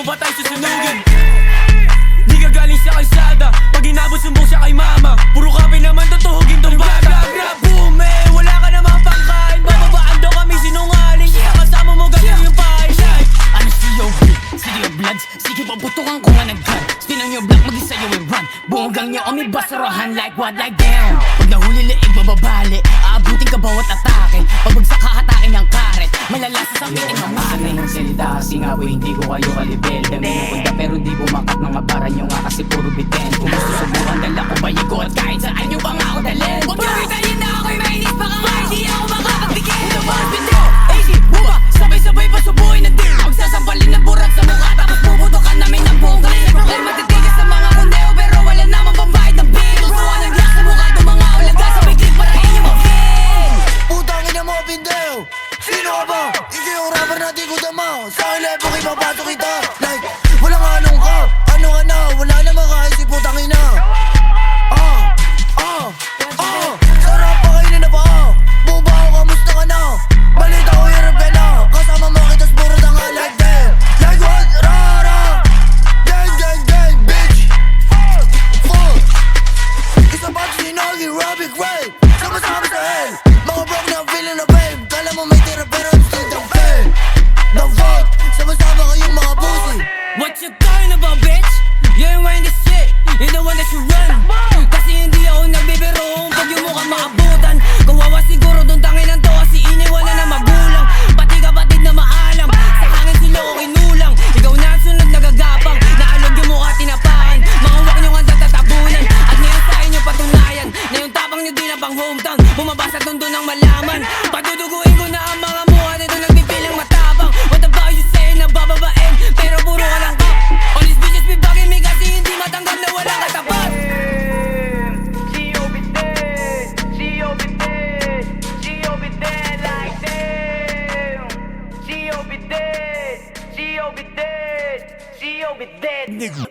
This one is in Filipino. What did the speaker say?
mo ba tayo susunugin? Di ka galing sa kalsada, pag inabot sumbong siya kay mama. Puro kape naman tutuhugin tong bata. Boom eh, wala ka namang pangkain. Bababaan daw kami sinungaling, kaya kasama mo ganyan yung pahay. Ano si Yogi? City of Bloods? Sige paputukan ko nga nag-gun. Spin on your block, mag-isa yung run. Bunggang niya o may basurahan like what, like damn. Pag nahuli liig mababali, aabutin ka bawat atake. Pabagsak hahatakin ng karet, malalasa sa piting mamari. Ng salita kasi nga wey, hindi ko kayo kalibel. Dami ng punta pero di bumakat. Mga bara nyo nga kasi puro biten. Kung gusto subukan dala ko bayigo at kahit saan nyo ba nga ako dalhin. Huwag nyo kitalin na ako'y mainis, baka nga hindi ako makapagbigay. Ito ba ang bindi? AC, buba, sabay-sabay pa subuhin na din. Magsasampalin ng burat sa mukha, tapos puputukan namin ng buong galing. Problema titigas sa mga kundeo pero wala namang pambayad ng bill. Gustuhan ng gas sa mukha ng mga ulaga, sabay click para inyo mag-feel. Putang ina mo, Pindeo! Sino ka ba? Ikaw yung rapper na di ko dama. Sa akin level kay papasok kita. Like, walang anong ka. Ano ka na? Wala na makaisip, putang ina. Sarap pa kayo na ba? Buba ako, kamusta ka na? Balita ko hirap ka na. Kasama mo kitas puro na nga like them. Like what? Rara! Gang, gang, gang, bitch! Fuck! Isa pa sinagi, Robbie Gray. Sama-sama sa hell. Mga broke na feeling na fame. Kala mo may tira pero I'm still the fame. The fuck? Sama-sama kayong mga pussy. What you talking about, bitch? You ain't wearing the shit, you're the one that should run. Kasi hindi ako nagbibiro pag yung mukha maabutan. Kawawa siguro dun tangin ng to kasi iniwala na magulang. Pati kapatid na maalam, sa hangin sila ko kinulang. Ikaw na ang sunod nagagapang, naalog yung mukha tinapakan. Mga wak nyo nga tatatabunan, at ngayon sa inyo patunayan na yung tapang nyo di na pang hometown. Bumabasa dun dun ang malaman, paduduguin ko na ang mga mukha nito nagpipilang matapang. What about you saying na bababain, pero puro ka lang kap. All these bitches be bugging me kasi hindi matanggap na wala katapat. She be dead.